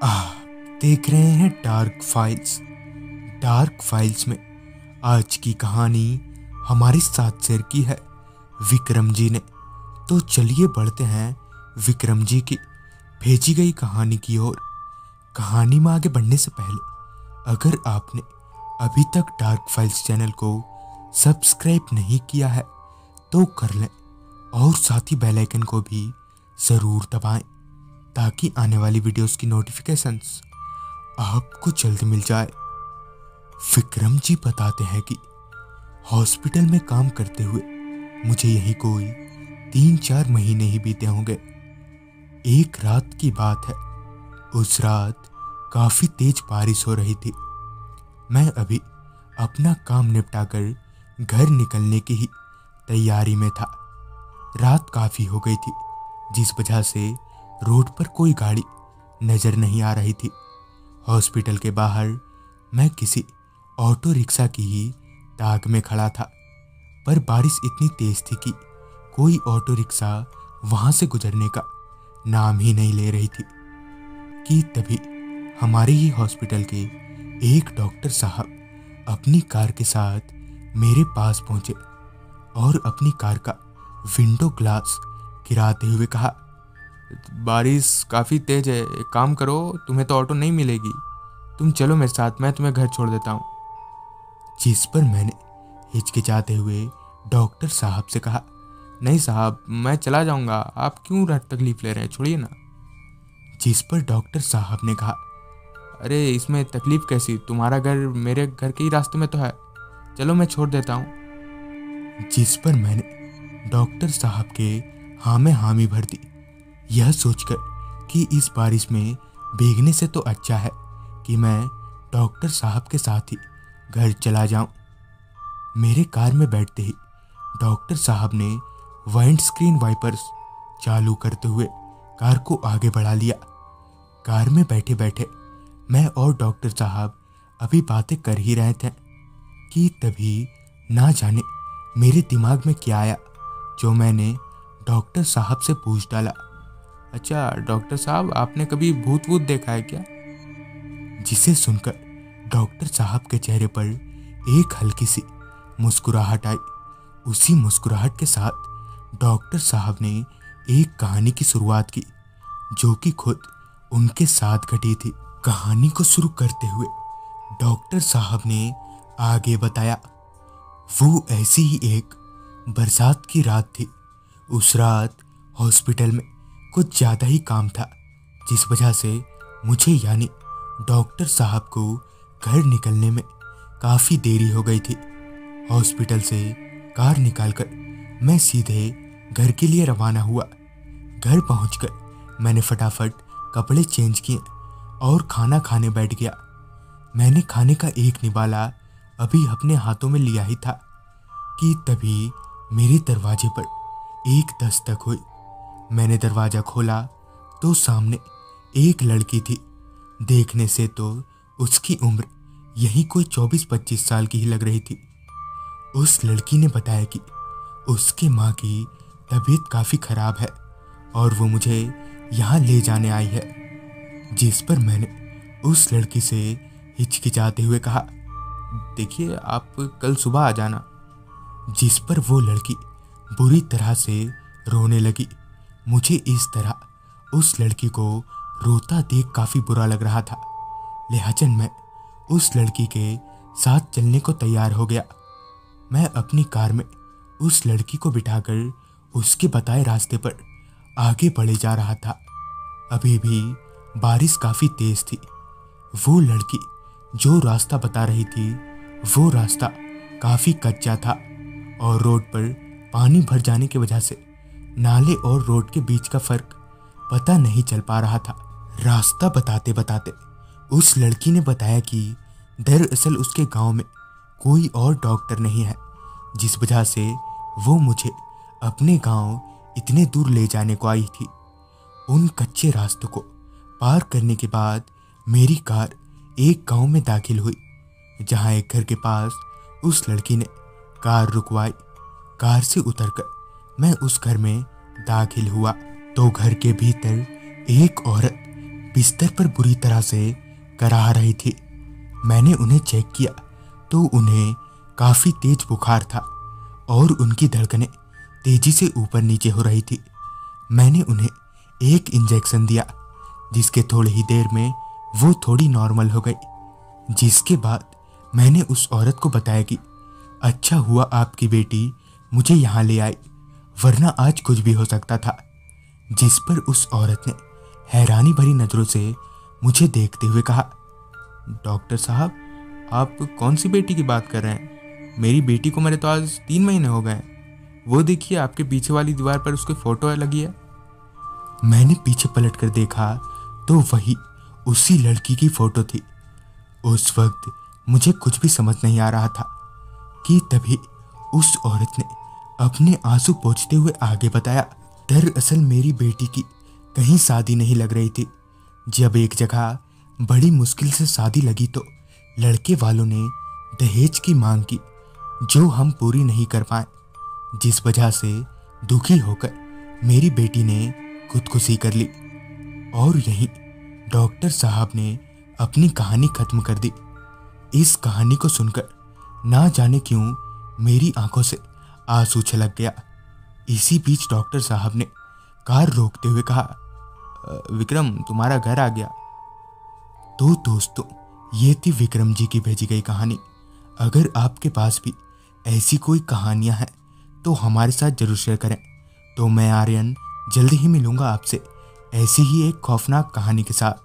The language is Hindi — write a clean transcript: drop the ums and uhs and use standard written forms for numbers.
आप देख रहे हैं डार्क फाइल्स। डार्क फाइल्स में आज की कहानी हमारे साथ शेयर की है विक्रम जी ने। तो चलिए बढ़ते हैं विक्रम जी की भेजी गई कहानी की ओर। कहानी में आगे बढ़ने से पहले अगर आपने अभी तक डार्क फाइल्स चैनल को सब्सक्राइब नहीं किया है तो कर लें और साथ ही बेल आइकन को भी ज़रूर दबाएं ताकि आने वाली वीडियोस की नोटिफिकेशंस आपको जल्द मिल जाए। विक्रम जी बताते हैं कि हॉस्पिटल में काम करते हुए मुझे यही कोई 3-4 महीने ही बीते होंगे। एक रात की बात है। उस रात काफ़ी तेज बारिश हो रही थी। मैं अभी अपना काम निपटाकर घर निकलने की ही तैयारी में था। रात काफ़ी हो गई थी जिस वजह से रोड पर कोई गाड़ी नज़र नहीं आ रही थी। हॉस्पिटल के बाहर मैं किसी ऑटो रिक्शा की ही ताक में खड़ा था, पर बारिश इतनी तेज थी कि कोई ऑटो रिक्शा वहाँ से गुजरने का नाम ही नहीं ले रही थी कि तभी हमारे ही हॉस्पिटल के एक डॉक्टर साहब अपनी कार के साथ मेरे पास पहुँचे और अपनी कार का विंडो ग्लास गिराते हुए कहा, बारिश काफ़ी तेज है, एक काम करो, तुम्हें तो ऑटो नहीं मिलेगी, तुम चलो मेरे साथ, मैं तुम्हें घर छोड़ देता हूँ। जिस पर मैंने हिचकिचाते हुए डॉक्टर साहब से कहा, नहीं साहब, मैं चला जाऊँगा, आप क्यों तकलीफ़ ले रहे हैं, छोड़िए ना। जिस पर डॉक्टर साहब ने कहा, अरे इसमें तकलीफ़ कैसी, तुम्हारा घर मेरे घर के ही रास्ते में तो है, चलो मैं छोड़ देता हूँ। जिस पर मैंने डॉक्टर साहब के हाँ में हामी भर दी, यह सोचकर कि इस बारिश में भीगने से तो अच्छा है कि मैं डॉक्टर साहब के साथ ही घर चला जाऊं। मेरे कार में बैठते ही डॉक्टर साहब ने वाइंड स्क्रीन वाइपर्स चालू करते हुए कार को आगे बढ़ा लिया। कार में बैठे बैठे मैं और डॉक्टर साहब अभी बातें कर ही रहे थे कि तभी ना जाने मेरे दिमाग में क्या आया जो मैंने डॉक्टर साहब से पूछ डाला, अच्छा डॉक्टर साहब, आपने कभी भूत वूत देखा है क्या? जिसे सुनकर डॉक्टर साहब के चेहरे पर एक हल्की सी मुस्कुराहट आई। उसी मुस्कुराहट के साथ डॉक्टर साहब ने एक कहानी की शुरुआत की जो कि खुद उनके साथ घटी थी। कहानी को शुरू करते हुए डॉक्टर साहब ने आगे बताया, वो ऐसी ही एक बरसात की रात थी। उस रात हॉस्पिटल में कुछ ज़्यादा ही काम था जिस वजह से मुझे यानी डॉक्टर साहब को घर निकलने में काफ़ी देरी हो गई थी। हॉस्पिटल से कार निकालकर मैं सीधे घर के लिए रवाना हुआ। घर पहुंचकर मैंने फटाफट कपड़े चेंज किए और खाना खाने बैठ गया। मैंने खाने का एक निवाला अभी अपने हाथों में लिया ही था कि तभी मेरे दरवाजे पर एक दस्तक हुई। मैंने दरवाज़ा खोला तो सामने एक लड़की थी। देखने से तो उसकी उम्र यही कोई 24-25 साल की ही लग रही थी। उस लड़की ने बताया कि उसके माँ की तबीयत काफ़ी ख़राब है और वो मुझे यहाँ ले जाने आई है। जिस पर मैंने उस लड़की से हिचकिचाते हुए कहा, देखिए आप कल सुबह आ जाना। जिस पर वो लड़की बुरी तरह से रोने लगी। मुझे इस तरह उस लड़की को रोता देख काफ़ी बुरा लग रहा था, लिहाजा मैं उस लड़की के साथ चलने को तैयार हो गया। मैं अपनी कार में उस लड़की को बिठाकर उसके बताए रास्ते पर आगे बढ़े जा रहा था। अभी भी बारिश काफ़ी तेज़ थी। वो लड़की जो रास्ता बता रही थी वो रास्ता काफ़ी कच्चा था और रोड पर पानी भर जाने की वजह से नाले और रोड के बीच का फर्क पता नहीं चल पा रहा था। रास्ता बताते बताते उस लड़की ने बताया कि दरअसल उसके गांव में कोई और डॉक्टर नहीं है, जिस वजह से वो मुझे अपने गांव इतने दूर ले जाने को आई थी। उन कच्चे रास्तों को पार करने के बाद मेरी कार एक गांव में दाखिल हुई, जहां एक घर के पास उस लड़की ने कार रुकवाई। कार से उतरकर मैं उस घर में दाखिल हुआ तो घर के भीतर एक औरत बिस्तर पर बुरी तरह से कराह रही थी। मैंने उन्हें चेक किया तो उन्हें काफ़ी तेज बुखार था और उनकी धड़कनें तेजी से ऊपर नीचे हो रही थी। मैंने उन्हें एक इंजेक्शन दिया जिसके थोड़ी ही देर में वो थोड़ी नॉर्मल हो गई, जिसके बाद मैंने उस औरत को बताया कि अच्छा हुआ आपकी बेटी मुझे यहाँ ले आई, वरना आज कुछ भी हो सकता था। जिस पर उस औरत ने हैरानी भरी नज़रों से मुझे देखते हुए कहा, डॉक्टर साहब, आप कौन सी बेटी की बात कर रहे हैं? मेरी बेटी को मेरे तो आज 3 महीने हो गए। वो देखिए, आपके पीछे वाली दीवार पर उसकी फ़ोटो लगी है। मैंने पीछे पलट कर देखा तो वही उसी लड़की की फ़ोटो थी। उस वक्त मुझे कुछ भी समझ नहीं आ रहा था कि तभी उस औरत ने अपने आंसू पोंछते हुए आगे बताया, दरअसल मेरी बेटी की कहीं शादी नहीं लग रही थी। जब एक जगह बड़ी मुश्किल से शादी लगी तो लड़के वालों ने दहेज की मांग की, जो हम पूरी नहीं कर पाए, जिस वजह से दुखी होकर मेरी बेटी ने खुदकुशी कर ली। और यहीं डॉक्टर साहब ने अपनी कहानी खत्म कर दी। इस कहानी को सुनकर ना जाने क्यों मेरी आंखों से आंसू छलक गया। इसी बीच डॉक्टर साहब ने कार रोकते हुए कहा, विक्रम, तुम्हारा घर आ गया। तो दोस्तों, ये थी विक्रम जी की भेजी गई कहानी। अगर आपके पास भी ऐसी कोई कहानियां हैं तो हमारे साथ जरूर शेयर करें। तो मैं आर्यन जल्दी ही मिलूंगा आपसे ऐसी ही एक खौफनाक कहानी के साथ।